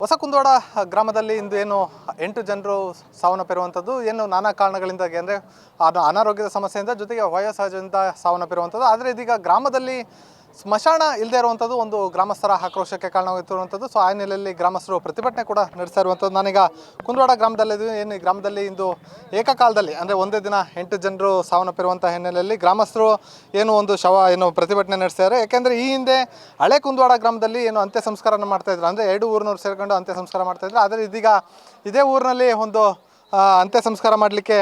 ಹೊಸ ಕುಂದವಾಡ ಗ್ರಾಮದಲ್ಲಿ ಇಂದು ಏನು 8 ಜನರು ಸಾವನ್ನಪ್ಪಿರುವಂಥದ್ದು ಏನು ನಾನಾ ಕಾರಣಗಳಿಂದಾಗಿ ಅಂದರೆ ಅನಾರೋಗ್ಯದ ಸಮಸ್ಯೆಯಿಂದ ಜೊತೆಗೆ ವಯೋಸಹಜದಿಂದ ಸಾವನ್ನಪ್ಪಿರುವಂಥದ್ದು. ಆದರೆ ಇದೀಗ ಗ್ರಾಮದಲ್ಲಿ ಸ್ಮಶಾನ ಇಲ್ಲದೆ ಇರುವಂಥದ್ದು ಒಂದು ಗ್ರಾಮಸ್ಥರ ಆಕ್ರೋಶಕ್ಕೆ ಕಾರಣವಾಗಿರುವಂಥದ್ದು. ಸೊ ಆ ಹಿನ್ನೆಲೆಯಲ್ಲಿ ಗ್ರಾಮಸ್ಥರು ಪ್ರತಿಭಟನೆ ಕೂಡ ನಡೆಸ್ತಾ ಇರುವಂಥದ್ದು. ನಾನೀಗ ಕುಂದವಾಡ ಗ್ರಾಮದಲ್ಲಿದ್ದು ಏನು ಈ ಗ್ರಾಮದಲ್ಲಿ ಇಂದು ಏಕಕಾಲದಲ್ಲಿ ಅಂದರೆ ಒಂದೇ ದಿನ 8 ಜನರು ಸಾವನ್ನಪ್ಪಿರುವಂಥ ಹಿನ್ನೆಲೆಯಲ್ಲಿ ಗ್ರಾಮಸ್ಥರು ಏನು ಒಂದು ಪ್ರತಿಭಟನೆ ನಡೆಸ್ತಾರೆ. ಯಾಕೆಂದರೆ ಈ ಹಿಂದೆ ಹಳೆ ಕುಂದವಾಡ ಗ್ರಾಮದಲ್ಲಿ ಏನು ಅಂತ್ಯ ಸಂಸ್ಕಾರನ ಮಾಡ್ತಾಯಿದ್ರು, ಅಂದರೆ 2 ಊರಿನವ್ರು ಸೇರಿಕೊಂಡು ಅಂತ್ಯ ಸಂಸ್ಕಾರ ಮಾಡ್ತಾಯಿದ್ರು. ಆದರೆ ಇದೀಗ ಇದೇ ಊರಿನಲ್ಲಿ ಒಂದು ಅಂತ್ಯ ಸಂಸ್ಕಾರ ಮಾಡಲಿಕ್ಕೆ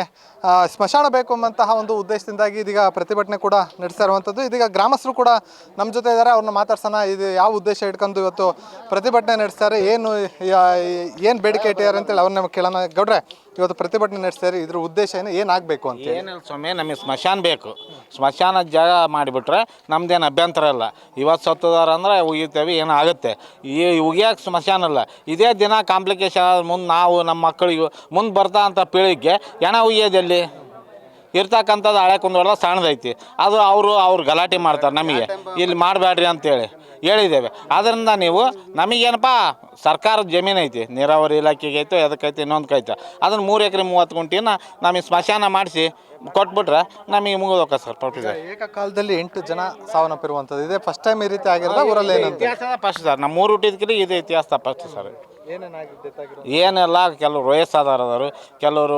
ಸ್ಮಶಾನ ಬೇಕು ಎಂಬಂತಹ ಒಂದು ಉದ್ದೇಶದಿಂದಾಗಿ ಇದೀಗ ಪ್ರತಿಭಟನೆ ಕೂಡ ನಡೆಸ್ತಾ ಇರುವಂಥದ್ದು. ಇದೀಗ ಗ್ರಾಮಸ್ಥರು ಕೂಡ ನಮ್ಮ ಜೊತೆ ಇದ್ದಾರೆ, ಅವ್ರನ್ನ ಮಾತಾಡ್ಸೋಣ. ಇದು ಯಾವ ಉದ್ದೇಶ ಇಟ್ಕೊಂಡು ಇವತ್ತು ಪ್ರತಿಭಟನೆ ನಡೆಸ್ತಾರೆ, ಏನು ಬೇಡಿಕೆ ಇಟ್ಟಿದ್ದಾರೆ ಅಂತೇಳಿ ಅವ್ರನ್ನ ಕೇಳೋಣ. ಗೌಡ್ರೆ, ಇವತ್ತು ಪ್ರತಿಭಟನೆ ನಡೆಸ್ತಾರೆ, ಇದ್ರ ಉದ್ದೇಶ ಏನಾಗಬೇಕು ಅಂತ? ಏನಿಲ್ಲ ಸ್ವಾಮಿ, ನಮಗೆ ಸ್ಮಶಾನ ಬೇಕು. ಸ್ಮಶಾನ ಜಾಗ ಮಾಡಿಬಿಟ್ರೆ ನಮ್ದೇನು ಅಭ್ಯಂತರ ಇಲ್ಲ. ಇವತ್ತು ಸತ್ತದಾರ ಅಂದ್ರೆ ಉಗಿತೇವೆ, ಏನೋ ಆಗುತ್ತೆ. ಈ ಉಗಿಯೋಕೆ ಸ್ಮಶಾನ ಇಲ್ಲ. ಇದೇ ದಿನ ಕಾಂಪ್ಲಿಕೇಶನ್ ಮುಂದೆ ನಾವು ನಮ್ಮ ಮಕ್ಕಳಿಗೆ ಮುಂದೆ ಬರ್ತಾ ಅಂತ ಪೀಳಿಗೆ ಹೆಣ ಉಗಿಯೋದಲ್ಲಿ ಇರ್ತಕ್ಕಂಥದ್ದು ಹಳೆ ಕುಂದವಾಡ ಸಣ್ಣದೈತಿ. ಅದು ಅವ್ರು ಗಲಾಟೆ ಮಾಡ್ತಾರೆ, ನಮಗೆ ಇಲ್ಲಿ ಮಾಡಬೇಡ್ರಿ ಅಂತೇಳಿ ಹೇಳಿದ್ದೇವೆ. ಅದರಿಂದ ನೀವು ನಮಗೇನಪ್ಪ ಸರ್ಕಾರದ ಜಮೀನು ಐತಿ, ನೀರಾವರಿ ಇಲಾಖೆಗೆ ಐತೆ, ಅದಕ್ಕೈತೆ, ಇನ್ನೊಂದು ಕೈತೆ, ಅದನ್ನು 3 ಎಕರೆ 30 ಗುಂಟಿನ ನಮಗೆ ಸ್ಮಶಾನ ಮಾಡಿಸಿ ಕೊಟ್ಬಿಟ್ರೆ ನಮಗೆ ಮುಗಿದೋಕ ಸರ್. ಏಕಕಾಲದಲ್ಲಿ 8 ಜನ ಸಾವನ್ನಪ್ಪಿರುವಂಥದ್ದು ಇದೆ. ಫಸ್ಟ್ ಟೈಮ್ ಈ ರೀತಿ ಆಗಿರೋದ ಊರಲ್ಲಿ? ಇತಿಹಾಸ ಫಸ್ಟ್ ಸರ್, ನಮ್ಮ 3 ಹುಟ್ಟಿದ್ಕಿರಿ ಇದು ಇತಿಹಾಸ ಫಸ್ಟ್ ಸರ್. ಏನೆಲ್ಲ ಕೆಲವರು ವಯಸ್ಸಾದವರು, ಕೆಲವರು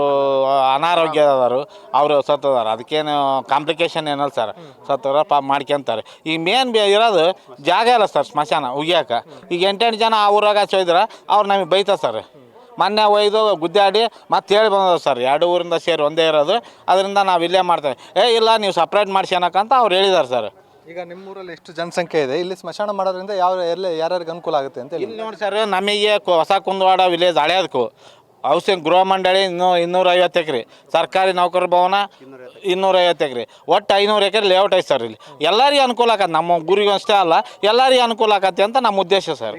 ಅನಾರೋಗ್ಯದವರು, ಅವರು ಸತ್ತದಾರ. ಅದಕ್ಕೇನು ಕಾಂಪ್ಲಿಕೇಶನ್ ಏನಲ್ಲ ಸರ್, ಸತ್ತವ್ರ ಮಾಡ್ಕೊಂತಾರೆ. ಈಗ ಮೇನ್ ಇರೋದು ಜಾಗ ಇಲ್ಲ ಸರ್ ಸ್ಮಶಾನ ಉಗಿಯಾಕ. ಈಗ 8 ಜನ ಆ ಊರಾಗ ಚೊಯ್ದ್ರೆ ಅವ್ರು ನಮಗೆ ಬೈತಾರೆ ಸರ್. ಮೊನ್ನೆ ಒಯ್ದು ಗುದ್ದಾಡಿ ಮತ್ತೆ ಹೇಳಿ ಬಂದವು ಸರ್, 2 ಊರಿಂದ ಸೇರಿ ಒಂದೇ ಇರೋದು, ಅದರಿಂದ ನಾವು ಇಲ್ಲೇ ಮಾಡ್ತೇವೆ. ಇಲ್ಲ ನೀವು ಸಪ್ರೇಟ್ ಮಾಡಿಸ್ಕೊಳಕ್ಕಂತ ಅವ್ರು ಹೇಳಿದ್ದಾರೆ ಸರ್. ಈಗ ನಿಮ್ಮೂರಲ್ಲಿ ಎಷ್ಟು ಜನಸಂಖ್ಯೆ ಇದೆ? ಇಲ್ಲಿ ಸ್ಮಶಾನ ಮಾಡೋದ್ರಿಂದ ಯಾರ್ಯಾರಿಗೆ ಅನುಕೂಲ ಆಗುತ್ತೆ ಅಂತ ಇಲ್ಲಿ ನೋಡಿ ಸರ್, ನಮಗೆ ಹೊಸ ಕುಂದವಾಡ ವಿಲೇಜ್ ಹಳೆಯದಕ್ಕೂ ಹೌಸಿಂಗ್ ಗೃಹ ಮಂಡಳಿ 250 ಎಕರೆ, ಸರ್ಕಾರಿ ನೌಕರ ಭವನ 250 ಎಕರೆ, ಒಟ್ಟು 500 ಎಕರೆ ಲೇಔಟ್ ಐತೆ ಸರ್. ಇಲ್ಲಿ ಎಲ್ಲರಿಗೂ ಅನುಕೂಲ ಆಗತ್ತೆ, ನಮ್ಮ ಗುರಿಗೆ ಅಷ್ಟೇ ಅಲ್ಲ ಎಲ್ಲರಿಗೂ ಅನುಕೂಲ ಆಗತ್ತೆ ಅಂತ ನಮ್ಮ ಉದ್ದೇಶ ಸರ್.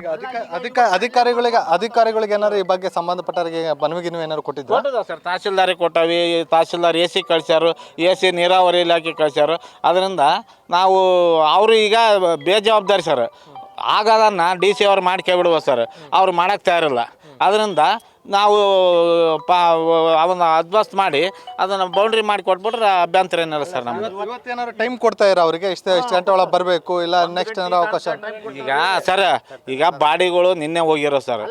ಅಧಿಕಾರಿಗಳಿಗೆ ಏನಾರು ಈ ಬಗ್ಗೆ ಸಂಬಂಧಪಟ್ಟವರಿಗೆ ಮನವಿಗೆ ಏನಾರು ಕೊಟ್ಟಿದ್ದು ಸರ್? ತಹಸೀಲ್ದಾರಿಗೆ ಕೊಟ್ಟವಿ, ತಹಸೀಲ್ದಾರ್ AC ಕಳಿಸ್ಯಾರು, AC ನೀರಾವರಿ ಇಲಾಖೆ ಕಳಿಸ್ಯಾರು. ಅದರಿಂದ ನಾವು ಅವರು ಈಗ ಬೇಜವಾಬ್ದಾರಿ ಸರ್. ಆಗೋದನ್ನು DC ಅವ್ರು ಮಾಡ್ಕೊಬಿಡುವ ಸರ್, ಅವ್ರು ಮಾಡೋಕ್ಕೆ ತಯಾರಿಲ್ಲ. ಅದರಿಂದ ನಾವು ಅವನ್ನ ಅಡ್ಜಸ್ಟ್ ಮಾಡಿ ಅದನ್ನು ಬೌಂಡ್ರಿ ಮಾಡಿ ಕೊಟ್ಬಿಟ್ರೆ ಅಭ್ಯಂತರ ಏನಿಲ್ಲ ಸರ್. ನಮ್ಗೆ ಇವತ್ತೇನಾದ್ರು ಟೈಮ್ ಕೊಡ್ತಾ ಇರೋ ಅವರಿಗೆ ಇಷ್ಟು ಗಂಟೆ ಒಳಗೆ ಬರಬೇಕು, ಇಲ್ಲ ನೆಕ್ಸ್ಟ್ ಏನಾರು ಅವಕಾಶ? ಈಗ ಸರ್, ಈಗ ಬಾಡಿಗಳು ನಿನ್ನೆ ಹೋಗಿರೋ ಸರ್,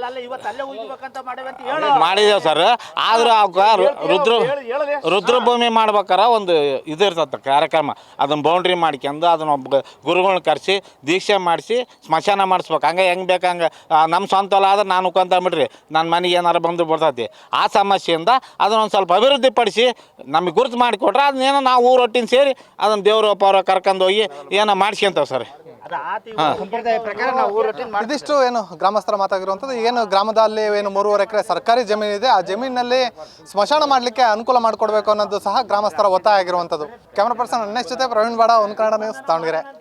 ಮಾಡಿದೇವೆ ಸರ್. ಆದರೂ ರುದ್ರಭೂಮಿ ಮಾಡ್ಬೇಕಾರ ಒಂದು ಇದು ಇರ್ತದೆ ಕಾರ್ಯಕ್ರಮ, ಅದನ್ನು ಬೌಂಡ್ರಿ ಮಾಡ್ಕೊಂಡು ಅದನ್ನು ಗುರುಗಳನ್ನ ಕರೆಸಿ ದೀಕ್ಷೆ ಮಾಡಿಸಿ ಸ್ಮಶಾನ ಮಾಡಿಸ್ಬೇಕು. ಹಂಗೆ ಹೆಂಗೆ ಬೇಕಂಗೆ ನಮ್ಮ ಸ್ವಂತ ಹೊಲ ಆದ್ರೆ ನಾನು ಉಕೊಂತಂಬಿಡ್ರಿ ನನ್ನ ಮನೆಗೆ ಏನಾರು ಬಂದು ಬರ್ತೈತಿ. ಆ ಸಮಸ್ಯೆಯಿಂದ ಅದನ್ನೊಂದು ಸ್ವಲ್ಪ ಅಭಿವೃದ್ಧಿ ಪಡಿಸಿ ನಮಗೆ ಗುರುತು ಮಾಡಿಕೊಟ್ರೆ ಅದನ್ನೇನೋ ನಾವು ಊರೊಟ್ಟಿನ ಸೇರಿ ಅದನ್ನು ದೇವ್ರ ಪೌರ ಕರ್ಕೊಂಡು ಹೋಗಿ ಏನೋ ಮಾಡಿಸ್ಕೊಂತೇವೆ ಸರ್. ಇದಿಷ್ಟು ಏನು ಗ್ರಾಮಸ್ಥರ ಮಾತಾಗಿರುವಂಥದ್ದು. ಏನು ಗ್ರಾಮದಲ್ಲಿ ಏನು 3.5 ಎಕರೆ ಸರ್ಕಾರಿ ಜಮೀನು ಇದೆ, ಆ ಜಮೀನಿನಲ್ಲಿ ಸ್ಮಶಾನ ಮಾಡಲಿಕ್ಕೆ ಅನುಕೂಲ ಮಾಡಿಕೊಡ್ಬೇಕು ಅನ್ನೋದು ಸಹ ಗ್ರಾಮಸ್ಥರ ಒತ್ತಾಯ ಆಗಿರುವಂಥದ್ದು. ಕ್ಯಾಮ್ರಾ ಪರ್ಸನ್ ಅನ್ನೇಶ್ ಜೊತೆ ಪ್ರವೀಣ್ ಬಾಡ, ಒಂದು ಕನ್ನಡ ನ್ಯೂಸ್, ದಾವಣಗೆರೆ.